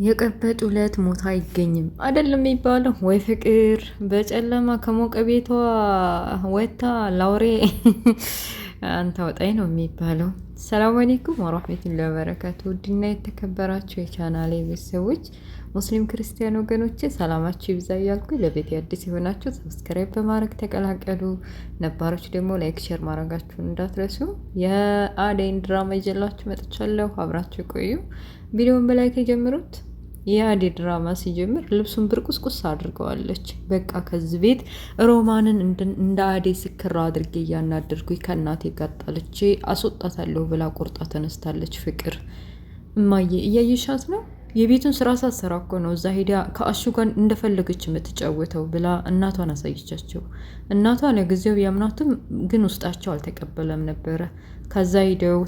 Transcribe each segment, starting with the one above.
የቀበጥ ሁለት ሞት አይገኝም አይደለም የሚባለው? ወይ ፍቅር በጨለማ ከሞቀ ቤቷ ወታ ላውሬ አንተ ወጣኝ ነው የሚባለው። ሰላም አለይኩም ወራህመቱላሂ ወበረካቱ። ውድና የተከበራችሁ የቻናሌ ቤተሰቦች ሙስሊም ክርስቲያን ወገኖቼ ሰላማችሁ ይብዛ እያልኩ ለቤት አዲስ የሆናችሁ ሰብስክራይብ በማድረግ ተቀላቀሉ። ነባሮች ደግሞ ላይክ ሼር ማድረጋችሁን እንዳትረሱ። የአደይን ድራማ ይዤላችሁ መጥቻለሁ። አብራችሁ ቆዩ። ቪዲዮውን በላይክ የጀምሩት። የአደይ ድራማ ሲጀምር ልብሱን ብርቁስቁስ አድርገዋለች። በቃ ከዚህ ቤት ሮማንን እንደ አደይ ስክራ አድርጌ እያናደርኩኝ ከእናቴ ጋጣለች አስወጣታለሁ ብላ ቆርጣ ተነስታለች። ፍቅር እማዬ እያየሻት ነው? የቤቱን ስራ ሳትሰራ እኮ ነው እዛ ሄዳ ከአሹ ጋር እንደፈለገች የምትጫወተው ብላ እናቷን አሳየቻቸው። እናቷ ለጊዜው ቢያምናትም ግን ውስጣቸው አልተቀበለም ነበረ። ከዛ ሂደው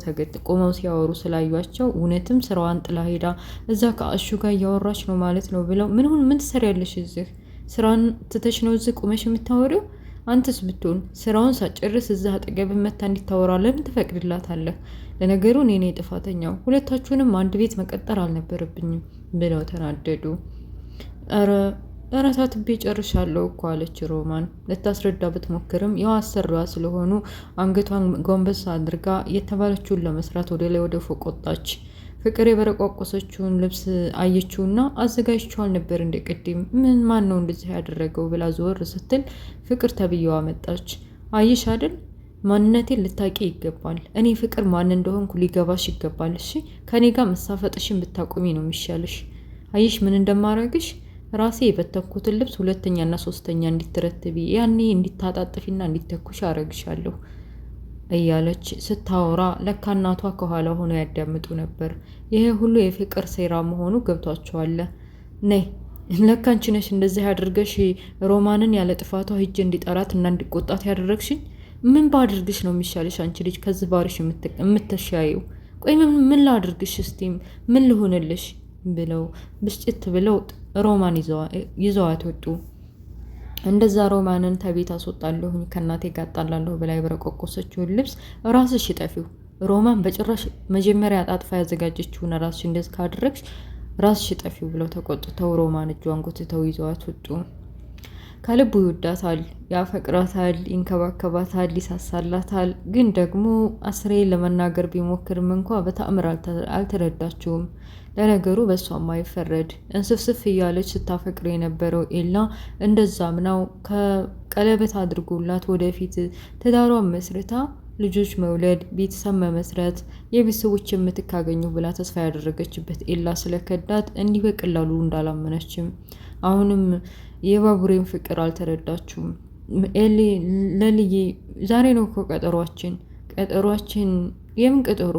ቆመው ሲያወሩ ስላዩቸው እውነትም ስራዋን ጥላ ሄዳ እዛ ከአሹ ጋር እያወራች ነው ማለት ነው ብለው ምን ትሰሪያለሽ እዚህ? ስራን ትተሽ ነው እዚህ ቁመሽ የምታወሪው? አንተስ ብትሆን ስራውን ሳጨርስ እዛ አጠገብ መታ እንዲታወራ ለምን ትፈቅድላታለህ? ለነገሩ እኔ ነኝ ጥፋተኛው፣ ሁለታችሁንም አንድ ቤት መቀጠር አልነበረብኝም ብለው ተናደዱ። ኧረ ታትቤ ጨርሻለሁ እኮ አለች ሮማን። ልታስረዳ ብትሞክርም ያው አሰሪዋ ስለሆኑ አንገቷን ጎንበስ አድርጋ የተባለችውን ለመስራት ወደ ላይ ወደ ፎቅ ወጣች። ፍቅር የበረቋቆሰችውን ልብስ አየችውና አዘጋጅቼዋል ነበር እንደ ቅድም ማን ነው እንደዚህ ያደረገው ብላ ዞር ስትል ፍቅር ተብዬዋ መጣች። አየሽ አይደል ማንነቴን ልታቂ ይገባል። እኔ ፍቅር ማን እንደሆንኩ ሊገባሽ ይገባል። እሺ ከኔ ጋር መሳፈጥሽን ብታቆሚ ነው የሚሻልሽ። አየሽ ምን እንደማረግሽ? ራሴ የበተኩትን ልብስ ሁለተኛና ሶስተኛ እንዲትረትቢ ያኔ እንዲታጣጥፊና እንዲተኩሽ አረግሻለሁ እያለች ስታወራ ለካ እናቷ ከኋላ ሆኖ ያዳምጡ ነበር። ይሄ ሁሉ የፍቅር ሴራ መሆኑ ገብቷቸዋል። ነይ ለካ አንቺ ነሽ እንደዚህ ያደርገሽ ሮማንን ያለ ጥፋቷ ሂጅ እንዲጠራት እና እንዲቆጣት ያደረግሽኝ። ምን ባድርግሽ ነው የሚሻልሽ? አንቺ ልጅ ከዚህ ባርሽ የምትሻየው? ቆይ ምን ላድርግሽ? እስቲ ምን ልሆንልሽ? ብለው ብስጭት ብለው ሮማን ይዘዋት ወጡ። እንደዛ ሮማንን ተቤት አስወጣለሁኝ ከእናቴ ጋር ጣላለሁ ብላ የበረቆቆሰችውን ልብስ ራስሽ ይጠፊው። ሮማን በጭራሽ መጀመሪያ አጣጥፋ ያዘጋጀችውን ራስሽ እንደዚህ ካደረግሽ ራስሽ ይጠፊው ብለው ተቆጥተው ሮማን እጇን ጎትተው ይዘዋት ወጡ። ከልቡ ይወዳታል፣ ያፈቅራታል፣ ይንከባከባታል፣ ይሳሳላታል። ግን ደግሞ አስሬ ለመናገር ቢሞክርም እንኳ በተአምር አልተረዳችውም። ለነገሩ በሷም አይፈረድ። እንስፍስፍ እያለች ስታፈቅር የነበረው ኤላ እንደዛም ነው። ከቀለበት አድርጎላት ወደፊት ትዳሯን መስርታ ልጆች መውለድ፣ ቤተሰብ መመስረት፣ የቤተሰቦች የምትካገኘው ብላ ተስፋ ያደረገችበት ኤላ ስለከዳት እንዲህ በቀላሉ እንዳላመነችም አሁንም የባቡሬን ፍቅር አልተረዳችውም። ለልዬ ዛሬ ነው እኮ ቀጠሯችን። የምን ቀጠሮ?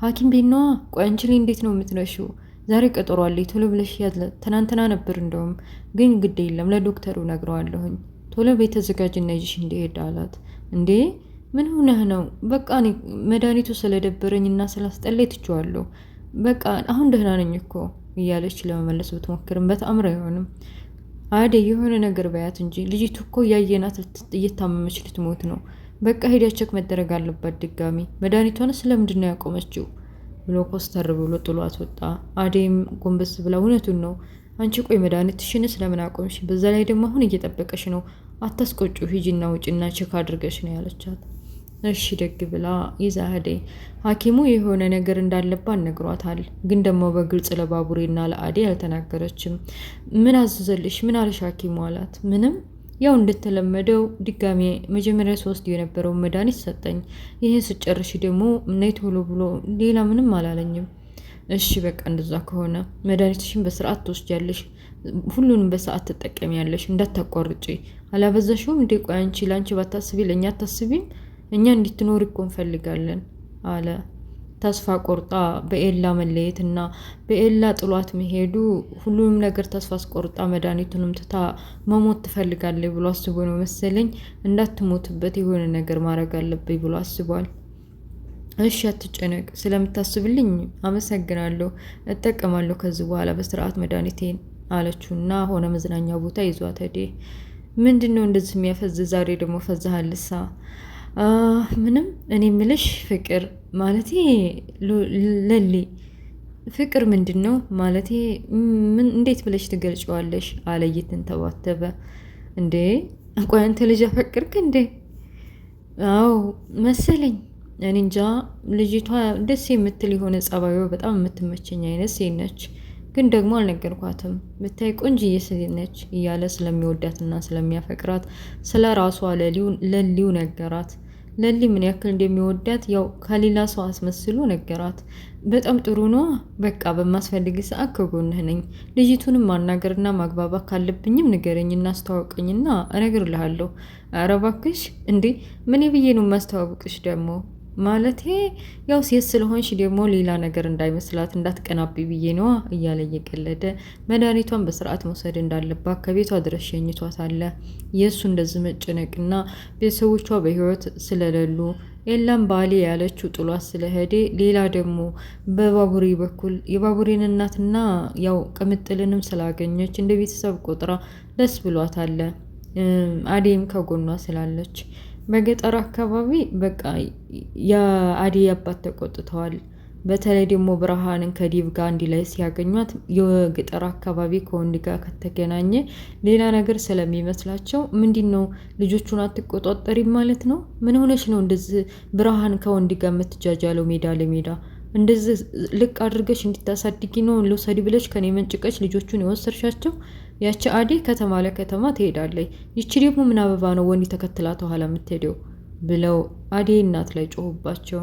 ሐኪም ቤት ነዋ። ቆይ አንቺ ላይ እንዴት ነው የምትነሺው? ዛሬ ቀጠሮ አለኝ ቶሎ ብለሽ ያዝለ። ትናንትና ነበር እንደውም፣ ግን ግድ የለም ለዶክተሩ ነግረዋለሁኝ። ቶሎ ቤት ተዘጋጅና ይዤሽ እንዲሄድ አላት። እንዴ ምን ሆነህ ነው? በቃ እኔ መድኃኒቱ ስለደበረኝ እና ስላስጠላኝ ትቼዋለሁ። በቃ አሁን ደህና ነኝ እኮ እያለች ለመመለስ ብትሞክርም በተአምር አይሆንም። አደይ የሆነ ነገር በያት እንጂ ልጅቱ እኮ እያየናት እየታመመች ልትሞት ነው። በቃ ሄዳ ቼክ መደረግ አለባት ድጋሚ። መድኃኒቷን ስለምንድን ነው ያቆመችው ብሎ ኮስተር ብሎ ጥሏት ወጣ። አደይም ጎንበስ ብላ እውነቱን ነው አንቺ ቆይ መድኃኒትሽን ስለምን አቆምሽ? በዛ ላይ ደግሞ አሁን እየጠበቀሽ ነው። አታስቆጩ፣ ሂጂና ውጭና ቼክ አድርገሽ ነው ያለቻት። እሺ ደግ ብላ ይዛ አደይ ሐኪሙ የሆነ ነገር እንዳለባት ነግሯታል። ግን ደግሞ በግልጽ ለባቡሬና ለአደይ አልተናገረችም። ምን አዘዘልሽ? ምን አለሽ ሐኪሙ አላት። ምንም ያው እንደተለመደው ድጋሜ መጀመሪያ 3 የነበረውን መድኃኒት ሰጠኝ። ይሄን ስጨርሽ ደግሞ ነይ ቶሎ ብሎ ሌላ ምንም አላለኝም። እሺ በቃ እንደዛ ከሆነ መድኃኒትሽን በስርዓት ትወስጃለሽ፣ ሁሉንም በሰዓት ትጠቀሚያለሽ፣ እንዳታቋርጪ። አላበዛሽውም እንዴ? ቆይ አንቺ ላንቺ ባታስቢ ለኛ አታስቢም? እኛ እንድትኖር እኮ እንፈልጋለን አለ። ተስፋ ቆርጣ በኤላ መለየትና በኤላ ጥሏት መሄዱ ሁሉንም ነገር ተስፋ አስቆርጣ መድኃኒቱንም ትታ መሞት ትፈልጋለች ብሎ አስቦ ነው መሰለኝ። እንዳትሞትበት የሆነ ነገር ማድረግ አለብኝ ብሎ አስቧል። እሺ አትጨነቅ፣ ስለምታስብልኝ አመሰግናለሁ፣ እጠቀማለሁ ከዚህ በኋላ በስርዓት መድኃኒቴን አለችውና ሆነ መዝናኛ ቦታ ይዟት ሄደ። ምንድነው እንደዚህ የሚያፈዝ? ዛሬ ደግሞ ፈዛሃልሳ? ምንም እኔ ምልሽ ፍቅር ማለት ለሊ ፍቅር ምንድን ነው ማለቴ? ምን እንዴት ብለሽ ትገልጫዋለሽ? አለ እየተንተባተበ። እንዴ ቆይ አንተ ልጅ አፈቅርክ እንዴ? አዎ መሰለኝ። እኔ እንጃ። ልጅቷ ደስ የምትል የሆነ ጸባዩ በጣም የምትመቸኝ አይነት ሴት ነች። ግን ደግሞ አልነገርኳትም። ብታይ ቆንጅዬ ሴት ነች እያለ ስለሚወዳትና ስለሚያፈቅራት ስለ ራሷ ለሊው ነገራት። ለሊ ምን ያክል እንደሚወዳት ያው ከሌላ ሰው አስመስሎ ነገራት። በጣም ጥሩ ነው። በቃ በማስፈልግ ሰዓት ከጎንህ ነኝ። ልጅቱንም ማናገርና ማግባባት ካለብኝም ንገረኝና አስተዋውቀኝና እነግርልሃለሁ። ኧረ እባክሽ እንዴ! ምን ብዬ ነው የማስተዋውቅሽ ደግሞ? ማለቴ ያው ሴት ስለሆንሽ ደግሞ ሌላ ነገር እንዳይመስላት እንዳትቀናቢ ብዬ ነዋ እያለ እየቀለደ መድኃኒቷን በስርዓት መውሰድ እንዳለባት ከቤቷ ድረስ ሸኝቷት አለ። የእሱ እንደዚህ መጨነቅና ቤተሰቦቿ በህይወት ስለሌሉ ኤላም ባሌ ያለችው ጥሏት ስለሄደ ሌላ ደግሞ በባቡሬ በኩል የባቡሬን እናትና ያው ቅምጥልንም ስላገኘች እንደ ቤተሰብ ቆጥራ ደስ ብሏት አለ። አዴም ከጎኗ ስላለች በገጠር አካባቢ በቃ የአደይ አባት ተቆጥተዋል። በተለይ ደግሞ ብርሃንን ከዲብ ጋር አንድ ላይ ሲያገኟት የገጠር አካባቢ ከወንድ ጋር ከተገናኘ ሌላ ነገር ስለሚመስላቸው ምንድን ነው ልጆቹን አትቆጣጠሪም ማለት ነው? ምን ሆነች ነው እንደዚህ ብርሃን ከወንድ ጋር የምትጃጃለው ሜዳ ለሜዳ? እንደዚህ ልቅ አድርገሽ እንድታሳድጊ ነው ልውሰድ ብለሽ ከኔ መንጭቀች ልጆቹን የወሰድሻቸው? ያቺ አደይ ከተማ ለከተማ ትሄዳለች። ይቺ ደግሞ ምን አበባ ነው ወንድ ተከትላ ተኋላ የምትሄደው? ብለው አደይ እናት ላይ ጮሁባቸው።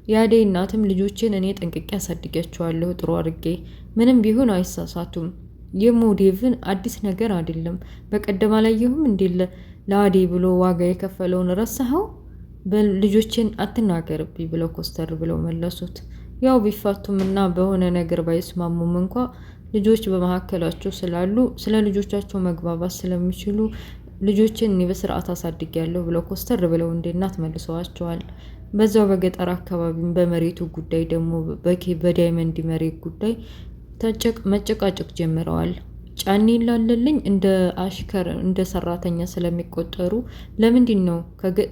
የአደይ እናትም ልጆችን እኔ ጠንቅቄ አሳድጊያቸዋለሁ ጥሩ አድርጌ፣ ምንም ቢሆን አይሳሳቱም። የሞዴቭን አዲስ ነገር አይደለም። በቀደም አላየሁም እንዴ ለአደይ ብሎ ዋጋ የከፈለውን ረሳኸው? ልጆችን አትናገርብኝ ብለው ኮስተር ብለው መለሱት። ያው ቢፋቱም እና በሆነ ነገር ባይስማሙም እንኳ ልጆች በመካከላቸው ስላሉ ስለ ልጆቻቸው መግባባት ስለሚችሉ ልጆችን እኔ በስርዓት አሳድጊያለሁ ብለው ኮስተር ብለው እንደ እናት መልሰዋቸዋል። በዛው በገጠር አካባቢም በመሬቱ ጉዳይ ደግሞ በዳይመንድ መሬት ጉዳይ መጨቃጨቅ ጀምረዋል። ጫኔ ላለልኝ እንደ አሽከር እንደ ሰራተኛ ስለሚቆጠሩ ለምንድን ነው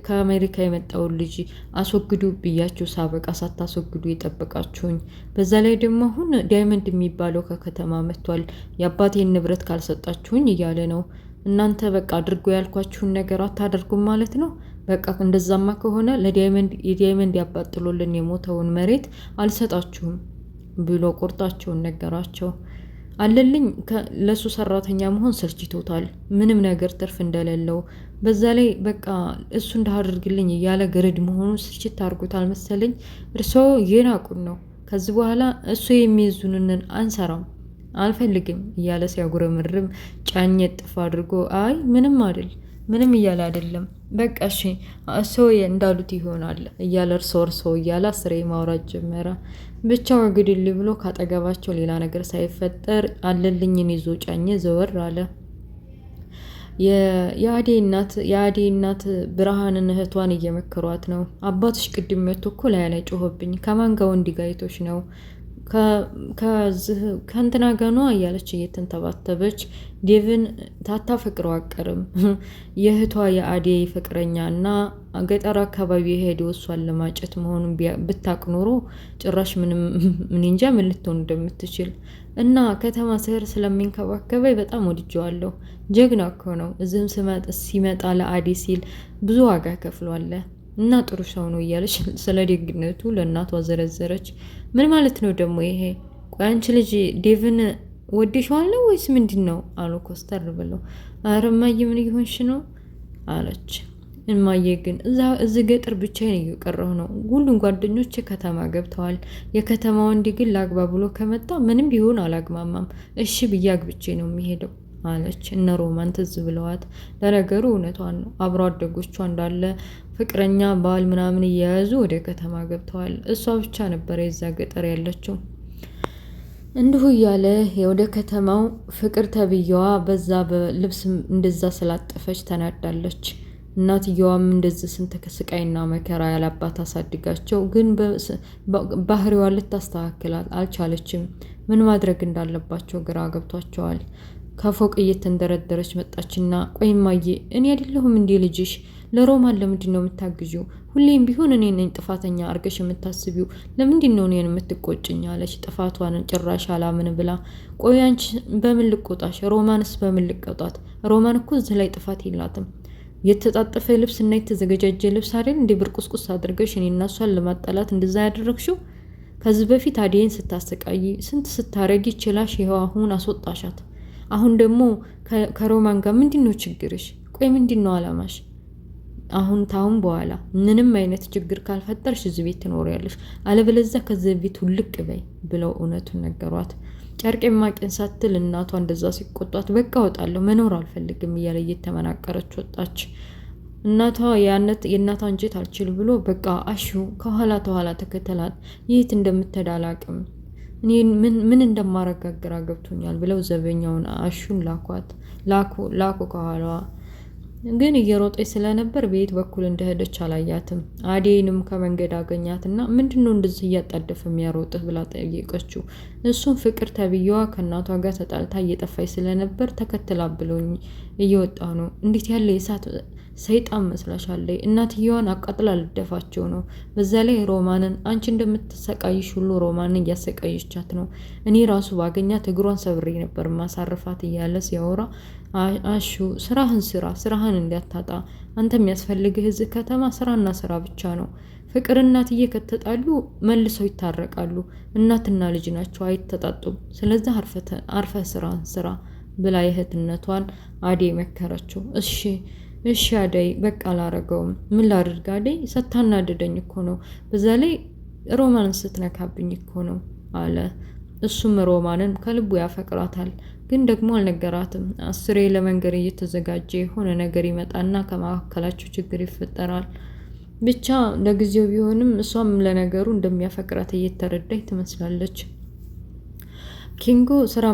ከአሜሪካ የመጣውን ልጅ አስወግዱ ብያችሁ ሳበቃ ሳታስወግዱ የጠበቃችሁኝ? በዛ ላይ ደግሞ አሁን ዳይመንድ የሚባለው ከከተማ መጥቷል። የአባቴን ንብረት ካልሰጣችሁኝ እያለ ነው። እናንተ በቃ አድርጎ ያልኳችሁን ነገር አታደርጉም ማለት ነው። በቃ እንደዛማ ከሆነ የዳይመንድ ያባጥሎልን የሞተውን መሬት አልሰጣችሁም ብሎ ቁርጣቸውን ነገራቸው። አለልኝ ለሱ ሰራተኛ መሆን ሰልችቶታል። ምንም ነገር ትርፍ እንደሌለው በዛ ላይ በቃ እሱ እንዳደርግልኝ እያለ ገረድ መሆኑ ስልችት አድርጎታል መሰለኝ። እርስዎ የናቁን ነው። ከዚህ በኋላ እሱ የሚይዙንን አንሰራም አልፈልግም እያለ ሲያጉረምርም ጫኝ ጥፍ አድርጎ አይ ምንም አይደል ምንም እያለ አይደለም በቃ እሺ ሰው እንዳሉት ይሆናል እያለ እርሶ እያለ አስሬ ማውራት ጀመረ። ብቻ ወግድል ብሎ ካጠገባቸው ሌላ ነገር ሳይፈጠር አለልኝን ይዞ ጫኘ ዘወር አለ። የአደይ እናት ብርሃንን እህቷን እየመከሯት ነው። አባትሽ ቅድም መጥቶ እኮ ላይ ጮኸብኝ። ከማን ጋር ወንድ ጋይቶች ነው ከእንትና ገኗ እያለች እየተንተባተበች ዴቭን ታታፈቅረው አቀርም የእህቷ የአደይ ፍቅረኛ እና ገጠር አካባቢ የሄደው እሷን ለማጨት መሆኑን ብታቅ ኖሮ ጭራሽ ምን እንጃ ምን ልትሆን እንደምትችል እና ከተማ ስር ስለሚንከባከበኝ በጣም ወድጀዋለሁ። ጀግና እኮ ነው። እዚህም ሲመጣ ለአደይ ሲል ብዙ ዋጋ ከፍሏል እና ጥሩ ሰው ነው እያለች ስለ ደግነቱ ለእናቷ ዘረዘረች። ምን ማለት ነው ደግሞ ይሄ? ቆይ አንቺ ልጅ ዴቭን ወደሽዋል ነው ወይስ ምንድን ነው አሉ ኮስተር ብለው። ኧረ እማዬ ምን እየሆንሽ ነው አለች። እማዬ ግን እዚህ ገጠር ብቻዬን እየቀረሁ ነው። ሁሉም ጓደኞቼ ከተማ ገብተዋል። የከተማ ወንድ ግን ላግባ ብሎ ከመጣ ምንም ቢሆን አላግማማም። እሺ ብዬ አግብቼ ነው የሚሄደው አለች። እነ ሮማን ትዝ ብለዋት። ለነገሩ እውነቷን ነው። አብሮ አደጎቿ እንዳለ ፍቅረኛ ባል ምናምን እየያዙ ወደ ከተማ ገብተዋል። እሷ ብቻ ነበረ የዛ ገጠር ያለችው። እንዲሁ እያለ ወደ ከተማው ፍቅር ተብዬዋ በዛ በልብስ እንደዛ ስላጠፈች ተናዳለች። እናትየዋም እንደዚህ ስንት ስቃይና መከራ ያላባት አሳድጋቸው ግን ባህሪዋን ልታስተካክላት አልቻለችም። ምን ማድረግ እንዳለባቸው ግራ ገብቷቸዋል። ከፎቅ እየተንደረደረች መጣችና ቆይ እማዬ እኔ አይደለሁም እንዴ ልጅሽ? ለሮማን ለምንድን ነው የምታግዢው? ሁሌም ቢሆን እኔ ነኝ ጥፋተኛ አርገሽ የምታስቢው። ለምንድን ነው እኔን የምትቆጭኝ? አለች ጥፋቷን ጭራሽ አላምን ብላ። ቆይ አንቺ በምን ልቆጣሽ? ሮማንስ በምን ልቆጣት? ሮማን እኮ እዚህ ላይ ጥፋት የላትም። የተጣጠፈ ልብስ እና የተዘገጃጀ ልብስ አይደል እንዴ ብርቁስቁስ አድርገሽ እኔ እና እሷን ለማጣላት እንደዛ ያደረግሽው? ከዚህ በፊት አዴን ስታሰቃይ ስንት ስታረጊ ችላሽ ይኸው አሁን አስወጣሻት። አሁን ደግሞ ከሮማን ጋር ምንድን ነው ችግርሽ? ቆይ ምንድን ነው አላማሽ? አሁን ታሁን በኋላ ምንም አይነት ችግር ካልፈጠርሽ እዚህ ቤት ትኖሪያለሽ፣ አለበለዚያ ከዚህ ቤት ውልቅ በይ ብለው እውነቱን ነገሯት። ጨርቄን ማቄን ሳትል እናቷ እንደዛ ሲቆጧት በቃ እወጣለሁ መኖር አልፈልግም እያለ እየተመናቀረች ወጣች። እናቷ የእናቷ አንጀት አልችል ብሎ በቃ አሹ ከኋላ ተኋላ ተከተላት። የት እንደምትሄድ እኔ ምን እንደማረጋግራ ገብቶኛል ብለው ዘበኛውን አሹን ላኩ ከኋላዋ። ግን እየሮጠች ስለነበር በየት በኩል እንደሄደች አላያትም። አዴንም ከመንገድ አገኛትና ምንድነው እንደዚህ እያጣደፈ የሚያሮጥህ ብላ ጠየቀችው። እሱም ፍቅር ተብዬዋ ከእናቷ ጋር ተጣልታ እየጠፋች ስለነበር ተከትላ ብሎኝ እየወጣ ነው። እንዴት ያለ የሳት ሰይጣን መስላሻለች? እናትየዋን አቃጥላ ልደፋቸው ነው። በዛ ላይ ሮማንን አንቺ እንደምትሰቃይሽ ሁሉ ሮማንን እያሰቃየቻት ነው። እኔ ራሱ ባገኛት እግሯን ሰብሬ ነበር ማሳረፋት እያለ ሲያወራ አሹ ስራህን እንዳታጣ። አንተ የሚያስፈልግህ እዚህ ከተማ ስራና ስራ ብቻ ነው። ፍቅር እናትዬ ከተጣሉ መልሰው ይታረቃሉ። እናትና ልጅ ናቸው፣ አይተጣጡም። ስለዚህ አርፈ ስራን ስራ ብላ የእህትነቷን አዴ መከረችው። እሺ አደይ በቃ አላረገውም። ምን ላድርግ አደይ? ስታናድደኝ እኮ ነው። በዛ ላይ ሮማንን ስትነካብኝ እኮ ነው አለ። እሱም ሮማንን ከልቡ ያፈቅራታል፣ ግን ደግሞ አልነገራትም። አስሬ ለመንገር እየተዘጋጀ የሆነ ነገር ይመጣና ከመካከላቸው ችግር ይፈጠራል። ብቻ ለጊዜው ቢሆንም እሷም ለነገሩ እንደሚያፈቅራት እየተረዳች ትመስላለች። ኪንጎ ስራ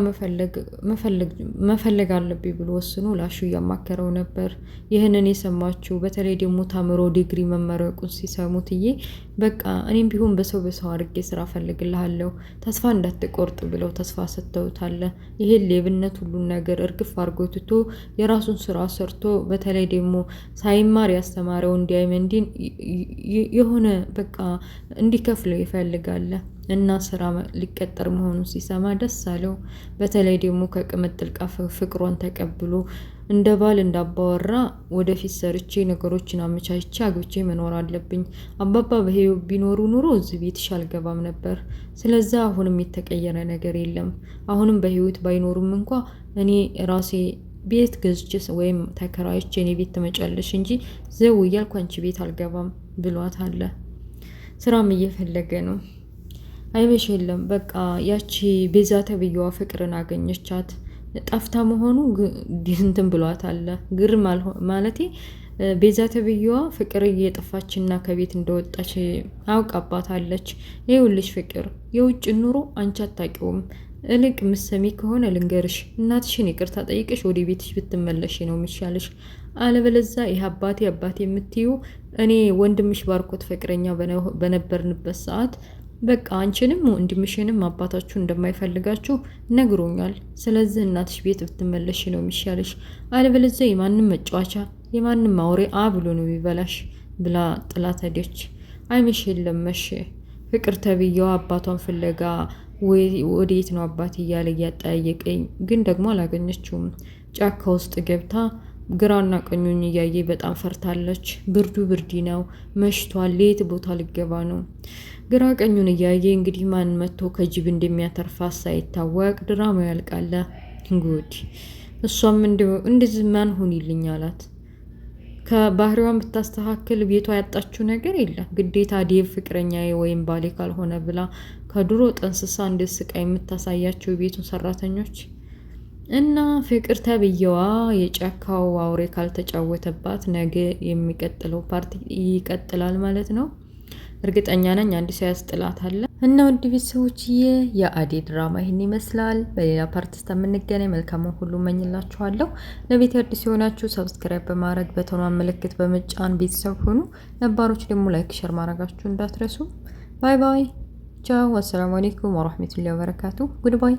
መፈለግ አለብኝ ብሎ ወስኖ ላሹ እያማከረው ነበር። ይህንን የሰማችው በተለይ ደግሞ ታምሮ ዲግሪ መመረቁን ሲሰሙትዬ በቃ እኔም ቢሆን በሰው አድርጌ ስራ ፈልግልሃለሁ፣ ተስፋ እንዳትቆርጥ ብለው ተስፋ ሰጥተውታል። ይሄን ሌብነት ሁሉን ነገር እርግፍ አድርጎ ትቶ የራሱን ስራ ሰርቶ በተለይ ደግሞ ሳይማር ያስተማረውን ዳይመንዲን የሆነ በቃ እንዲከፍለው ይፈልጋል። እና ስራ ሊቀጠር መሆኑን ሲሰማ ደስ አለው። በተለይ ደግሞ ከቅምጥል ቃፍ ፍቅሯን ተቀብሎ እንደ ባል እንዳባወራ ወደፊት ሰርቼ ነገሮችን አመቻችቼ አግብቼ መኖር አለብኝ። አባባ በህይወት ቢኖሩ ኑሮ እዚህ ቤትሽ አልገባም ነበር። ስለዚህ አሁንም የተቀየረ ነገር የለም። አሁንም በህይወት ባይኖሩም እንኳ እኔ ራሴ ቤት ገዝቼ ወይም ተከራይቼ እኔ ቤት ትመጫለሽ እንጂ ዘው እያልኩ አንቺ ቤት አልገባም ብሏት አለ። ስራም እየፈለገ ነው። አይበሽ የለም በቃ ያቺ ቤዛ ተብዬዋ ፍቅርን አገኘቻት። ጠፍታ መሆኑ እንትን ብሏት አለ። ግርም ማለቴ ቤዛ ተብዬዋ ፍቅር እየጠፋችና ከቤት እንደወጣች አውቃባታለች። ይኸውልሽ ፍቅር የውጭ ኑሮ አንቺ አታውቂውም። እልቅ ምሰሚ ከሆነ ልንገርሽ፣ እናትሽን ይቅርታ ጠይቅሽ ወደ ቤትሽ ብትመለሽ ነው የሚሻልሽ። አለበለዚያ ይህ አባቴ የምትዩ እኔ ወንድምሽ ባርኮት ፍቅረኛ በነበርንበት ሰዓት በቃ አንቺንም ወንድምሽንም አባታችሁ እንደማይፈልጋችሁ ነግሮኛል። ስለዚህ እናትሽ ቤት ብትመለሽ ነው የሚሻልሽ። አለበለዚያ የማንም መጫወቻ የማንም አውሬ ብሎ ነው የሚበላሽ ብላ ጥላት ሄደች። አይመሽ የለም መሽ። ፍቅር ተብዬዋ አባቷን ፍለጋ ወዴት ነው አባት እያለ እያጠያየቀኝ፣ ግን ደግሞ አላገኘችውም። ጫካ ውስጥ ገብታ ግራና ቀኙን እያየ በጣም ፈርታለች። ብርዲ ነው፣ መሽቷል። የት ቦታ ልገባ ነው? ግራ ቀኙን እያየ እንግዲህ ማን መጥቶ ከጅብ እንደሚያተርፋት ሳይታወቅ ድራማው ያልቃል። ጉድ! እሷም እንደዚህ ማን ሆንልኝ አላት። ከባህሪዋን ብታስተካክል ቤቷ ያጣችው ነገር የለም። ግዴታ ዴቭ ፍቅረኛዬ ወይም ባሌ ካልሆነ ብላ ከድሮ ጠንስሳ እንደ ስቃይ የምታሳያቸው ቤቱን ሰራተኞች እና ፍቅር ተብዬዋ የጫካው አውሬ ካልተጫወተባት ነገ የሚቀጥለው ፓርቲ ይቀጥላል ማለት ነው። እርግጠኛ ነኝ አንድ ሰው ያስጥላታል። እና ውድ ቤተሰቦችዬ የአደይ ድራማ ይህን ይመስላል። በሌላ ፓርት እስከምንገናኝ መልካሙን ሁሉ እመኝላችኋለሁ። ለቤት አዲስ የሆናችሁ ሰብስክራይብ በማድረግ በተኗን ምልክት በመጫን ቤተሰብ ሁኑ። ነባሮች ደግሞ ላይክ ሸር ማድረጋችሁ እንዳትረሱ። ባይ ባይ ቻው። አሰላሙ አለይኩም ወራህመቱላሂ ወበረካቱ። ጉድ ባይ